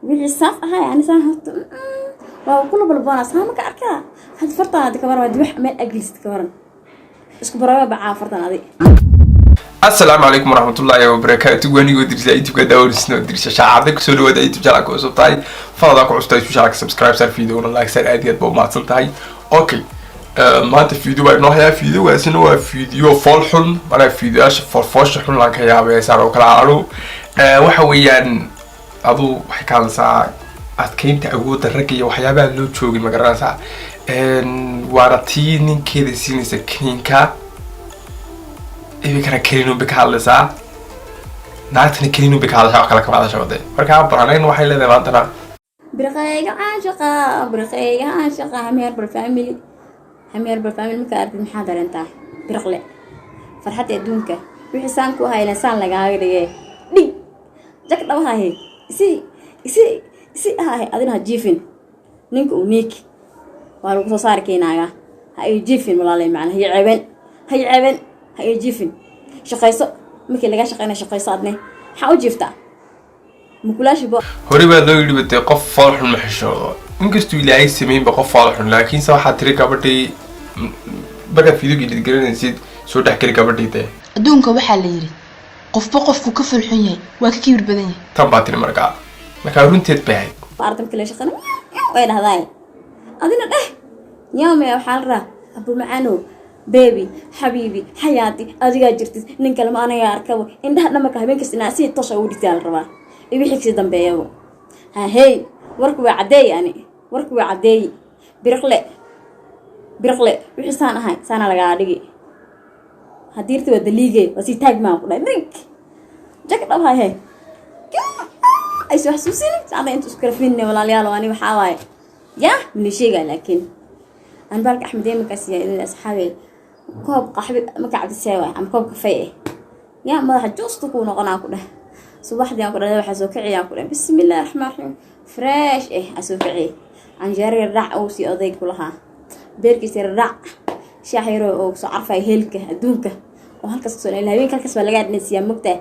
ويجي الصف هاي يعني ساهت وكله بالبونص ها ما كأركها هاد فرطة هاد كبر ودي وح من أجلس كبرن إيش كبروا بعا فرطة هذه. السلام عليكم ورحمة الله وبركاته. وأنا قد رجعت كده ورسنا درس شعارك سولو ودايت بجالك وصبتاي فضاك وعستاي بجالك سبسكرايب صار فيديو ولا لايك صار أديت بو ما صلتاي. أوكي ما أنت فيديو بقى نهاية فيديو واسنو فيديو فالحن ولا فيديو أش فالفاش حن لك يا بيسار وكلا عرو وحويان أضو حكال ساعة أتكلم تعود الرجية وحيابا لو تشوقي مقرنا ساعة وارتيني كده سيني سكينكا إيه كنا كلينو بكالسا نعتني كلينو بكالسا وكلا كم هذا شو ده فركان برانين وحي لذي ما أنتنا برقية عاشقة برقية عاشقة همير بالفاميلي همير بالفاميلي مكارد محاضر انت برقلة فرحتي أدونك بحسانكو هاي لسان لقاها دي جاك دو هاي isi هاي أدينها جيفين نينك ونيك وارو صار كيناغا هاي جيفين ولا لي معنا هي عبن هاي جيفين شقيصو مكي لغا شقينا شقيصو أدني حاو جيفتا مكولاش بو هوري بقى لو يلي بتي قف فالح المحشو انكستو إلهي سمين بقف فالح لكن سواحة تري كابرتي بقى فيديو جديد قرن نسيت سو تحكي كابرتي تي أدونك وحا ليري قفو كفل حنيه واكيبر بدنيه تنباتني مرقا marka runteed baa baartan kale shaqana way dhahday adina dheh yoom ya waxaan raa abu macaano baby habibi hayati adiga jirtis nin kale ma anaga arkabo indhaha dhamaka habeenkasta inaa si toos ah u dhigtaan rabaa ibi xigsi dambeeyo ha hey warku waa cadeey birqle wixii saan ahay saana laga dhigi hadiirti wada liigay wasi taag ma ku dhahay drink jack dhahay hey أي سو حسوسيني ساعة أنتوا سكرفيني ولا ليالو أنا بحاول يا من الشيء لكن أنا بالك أحمدين مكاسية إلى أصحابي كوب قحبي مكعب الساوي عم كوب كفاية يا ما حجوز تكون قناة كله صباح دي أقول هذا حسوكعي أقول بسم الله الرحمن الرحيم فريش أسوكعي عن جاري الرع أو سي أضيق كلها بيركي سير الرع شاحيرو أو عارفة هيلك أدونك وهالكس سؤال الهوين كالكس ولا قاعد نسيا مكته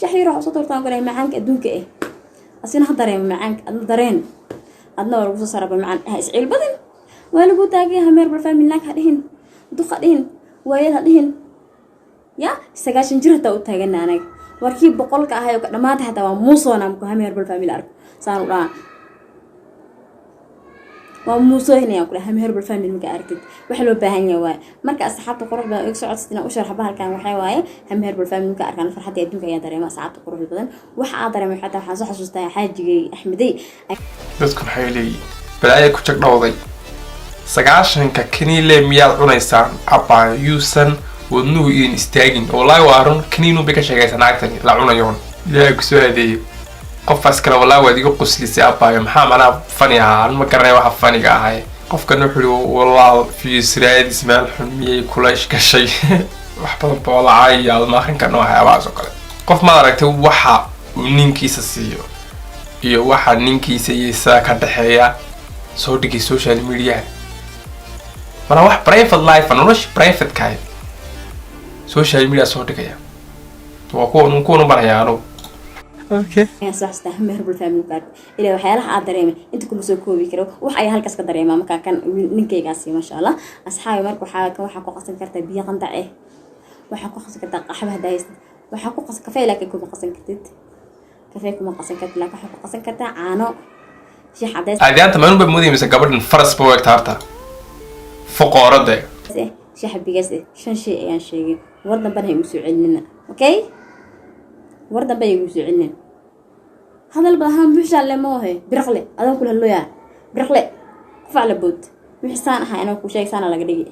شاحيرو صوتور تانقول معانك أدونك أصير هضرين معاك الضرين أدنى ورقص صار بمعان هسعيل بدن ولا بوتاجي همير بالفاميل لك هذين دق هذين ويل هذين يا سجاشن جرت أو تاجنا أنا وركيب بقولك هاي وكذا ما تحت وموصونا مكو همير بالفاميل أرك صاروا را وموصو هنا يقول همير بالفاميل مكأركت وحلو بهنيا واي مركز أصحاب قرب يكسر عدسنا وشرح بها كان وحواي همير بالفاميل مكأرك أنا فرحتي أدونك يا دري ما أصحاب قرب البدن وحاضر من حتى حاسو حسوستا حاجي أحمدي dadku waxay leeyihiin balaayo ku jagdhowday sagaashanka kaniile miyaad cunaysaan abaa yuusan wadnuhu iin istaagin wallaahi waa run kaniinu bay ka sheegaysaa naagtani la cunayoon ilaahay ku soo hadeeyo qofkaas kale wallaahi waad iga qoslisay abaayo maxaa manaa fani ahaa an ma garanay waxa faniga ahay qofkan wuxuu wallaahi fiisraadis meel xun miyay kulash gashay wax badan boo lacay yaad ma akhrin karno waxyaabahaas oo kale qof ma aragtay waxa uu ninkiisa siiyo iyo waxa ninkiisa iyo ka dhaxeeya soo dhigay social media mana wax private life nolosh private kay social media soo dhigaya waa kuwa barayaano okay يا صح استهمر بالفاميلي كارد إلى وحيالها عاد أنت كل مسوي كوبي كرو وحيا هالكاس كدريمة ما كان نكى قاسي ما شاء الله أصحابي مركو حاجة وحكوا قصن كرت بيا قنطع وحكوا قصن كرت قحبة دايس وحكوا قصن كفاية لك يكون قصن كرت كفايكم قصن كرت لك حكوا قصن كرت عانو شيء حدايس هذه أنت ما نبي مودي مثل قبل الفرس بوك تارتا فوق ورده شيء حبي قصدي شن شيء يعني شيء وردا بنهي مسوعلنا أوكي وردا بنهي مسوعلنا هذا البهام بيش على موه برقلة هذا كله اللويا برقلة فعل بود بحسان هاي أنا وكوشي سنة لقدي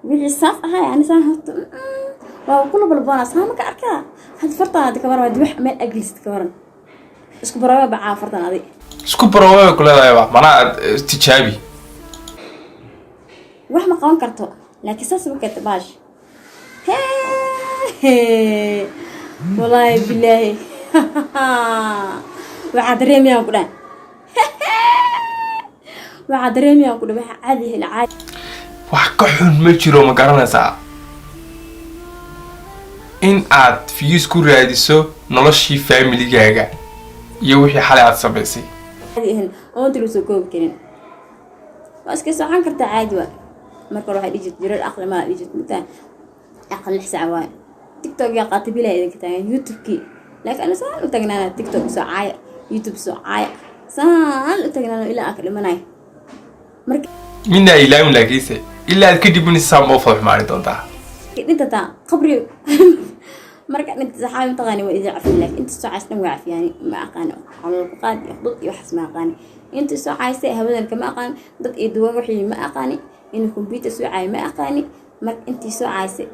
بحساف هاي أنا سنة وكله بالبونص ها ما كأركها هاد فرطة هاد كبر ودي وح من أجلس كبرن إسكو براوي بعا فرطة هذه إسكو براوي كل هذا يبغى منا تجابي وح ما قام كرتو لكن ساس بكت باش هي والله بالله waxaa dareemayaa ku dhan waxaa dareemayaa ku dhan waxa caadi hel caadi wax ka xun ma jiro ma garanaysaa in aad views ku raadiso noloshii family-gaaga iyo wixii xalay aad samaysay هذه أنت لو سكوب كرين بس كسر عن كرت عادي مرة واحد يجي جرر أقل ما يجي متى أقل حساب تيك توك يا قاتبي لا إذا كتان يوتيوب كي لكن أنا سهل وتجنا تيك توك ساعة يوتيوب ساعة سهل وتجنا إلى أكل مناي mina ilaahin laakiinse ilaa aad kadib in isaan boo fadx maari doontaa أنت تا خبري مرة أنت صحابي تغني وإذا عفوا لك أنت ساعة سنة وعف يعني ما أقانه على القاد يخبط يحس ما أقاني أنت ساعة ساعة هذا كما أقان ضد إدوار وحي ما أقاني إنه كمبيوتر ساعة ما أقاني مرة أنت ساعة ساعة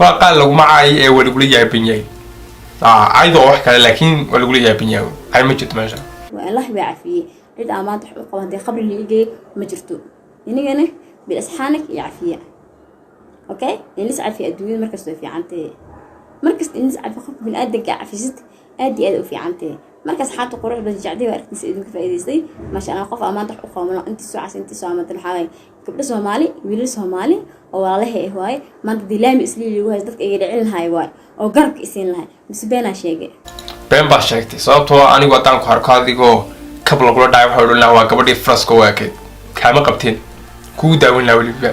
waa qaal laguma caayi ee waa lagula yaabin yahay caydoo wax kale laakiin waa lagula yaabin yahay ay ma jirto meesha والله بعفيه عيد أمان تحقق وهذه خبر اللي يجي مجرتو يعني أنا بالأسحانك يعفيه أوكي يعني لسه عفيه الدنيا مركز في عنته مركز إنس عفيه خف من قدك عفيست أدي أدو في عنته مركز حاطه قروح بس جعدي وقت نسيدك في أيدي ما شاء الله قف أمان تحقق ومن أنت ساعة أنت ساعة مثل حاجة قبل سومالي ويل سومالي أو والله هواي ما أنت دلام إسلي اللي هو هذاك يدعين هاي واي أو قرب إسين لها بس بينا شيء been baa sheegtay sababtoo anigu haddaan ku arko adigoo kab lagula dhacay waxaa odhan lahaa waa gabadhii frasko waakeed kaama qabteen kuu daawin lahaa weliba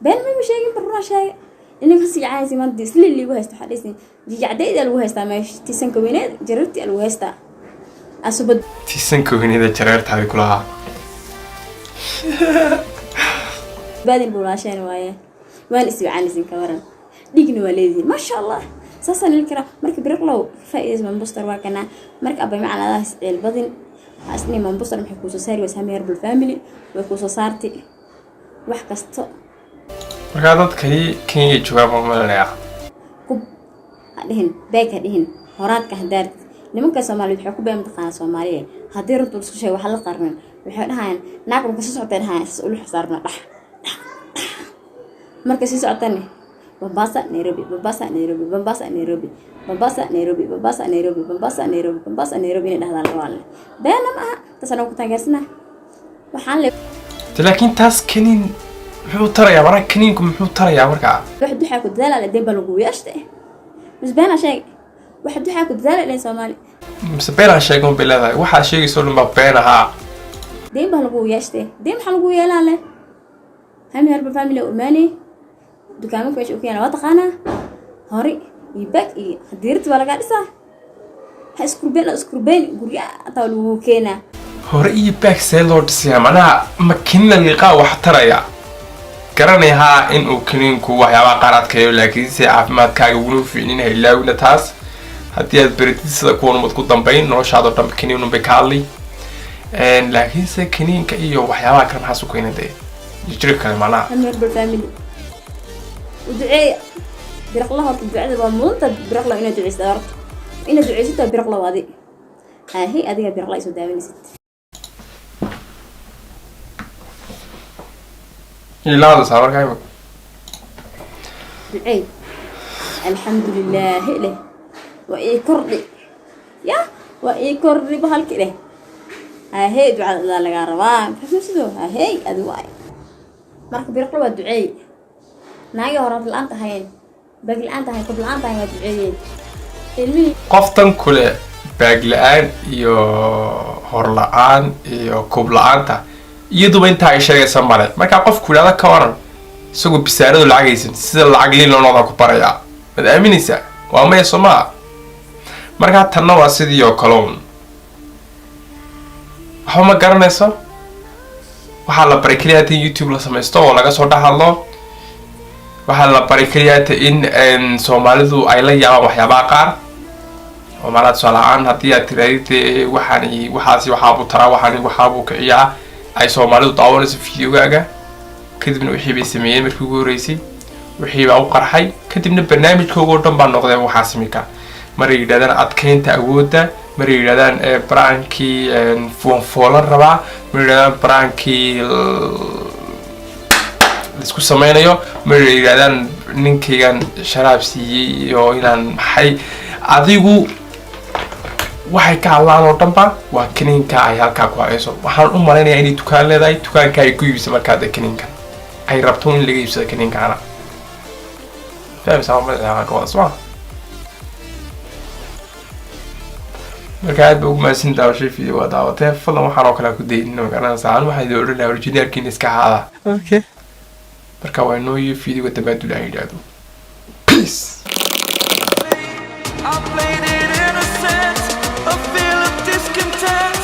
بين ما شيء برا شيء إنك هسي عايز ما تدي سلي اللي وهست حديثي جي عديد الوهست ما تيسن كوينات جربتي الوهست أسبد tiisan koohinida jareertaadi ku lahaa بعدين بولاشين وايه وين اسمع عن زين كورن ديجن وليدي ما شاء الله ساسا الكرا مرك برقلو فايز من بوستر واكنا مرك ابي معنا هذا البدن اسني من بوستر محكو سو ساري وسامير بالفاميلي وكو سو سارتي wax kasto markaa dadkani Kenya jooga ma malaya kub adihin beek adihin horaadka hadaar nimanka Soomaaliyeed waxa ku baa maqaan Soomaaliyeed hadii runtu isku shay waxa la qarnay waxay dhahaan naag ka soo socdeen haa ulu xisaabna dhax marka sii socotani Mombasa Nairobi Mombasa Nairobi Mombasa Nairobi Mombasa Nairobi Mombasa Nairobi Mombasa Nairobi Mombasa Nairobi ina dhahdaan lawaal beena ma tasana ku taageersana waxaan le laakiin taas kaniin muxuu tarayaa markaa kaniinku muxuu tarayaa markaa واحد waxa ku dadaal dib lagu yeeshtay mis beena shay واحد waxa ku dadaal in Soomaali mise beena sheegan biladay waxa sheegayso lama been ahaa dib lagu yeeshtay dib waxa lagu yeelaan هم هرب فاميلي أماني دكانك ويش أوكي أنا واتقانا هاري يبك إيه خديرت ولا قاعد صح هسكربين قرية طالو كينا hore iyo back see loo dhisaya macnaha makiinada liqaa wax taraya garanayaa in uu kaniinku waxyaabaha qaradkayo laakiin si caafimaadkaaga ugu fiicnin ilaawina taas haddii aad baratid sida kuwan mad ku dambayn noloshaada dhan kaniinu bay ka hadli laakiin se kaniinka iyo waxyaabaha kale maxaa su keenay يجري كلام معنا. هم يربوا الفاميلي ودعاء برقلها تدعاء ومنت برقلها إنه دعاء استارت إنه دعاء ستة برقلها هذه هي هذه برقلها يسود داوين ست لا هذا صار كايم دعاء الحمد لله له وإيكرني يا وإيكرني بهالكله هي دعاء الله لقاربان فشنو هي أدواي marka birqlo waa duceey naaga horad laanta hayn bag laanta hay qof laanta hay duceey ilmi qoftan kule bag laan iyo hor laan iyo koob laanta iyadoo inta ay sheegaysa mare marka qof kulaada ka waran isagoo bisaaradu lacagaysan sida lacag liin loo noqdo ku baraya mad aaminaysa waa ma Soomaa marka tan waa sidii oo kaloon waxa ma garanayso waxaa la baray kaliya in YouTube la sameesto oo laga soo dhaxlo waxaa la baray kaliya in Soomaalidu ay la yaabaan waxyaabaha qaar oo malaad salaam hadii aad tiraahdo waxaasi waxaabu tara waxaabu kiciyaa ay Soomaalidu daawanayso fiidiyooga kadibna wixii bay sameeyeen markii ugu horeysay wixii baa u qarxay kadibna barnaamijkooda oo dhan baa noqday waxa simika maray yiraahdaan adkeynta awoodda maray yiraahdaan branki foolan rabaa maray yiraahdaan branki isku sameynayo maray yiraahdaan ninkaygan sharaab siiyay iyo inaan maxay adigu waxay ka hadlaan oo dhanba waa kaniinka ay halkaa ku hayso waxaan u maleynayaa inay dukaan leedahay dukaanka ay ku iibisa markaa kaniinka ay rabto in laga iibsado kaniinkaana فاهم سامع ما كويس ما marka aad baa ugu mahadsan daawashay video waa daawatee fadlan waxaan oo kale ku dayin magaalada saan waxaa idin odhan lahaa originalkiina iska haada okay marka waa inoo iyo videoga dambaad u yidhaahdo peace. I played it innocent, a feel of discontent.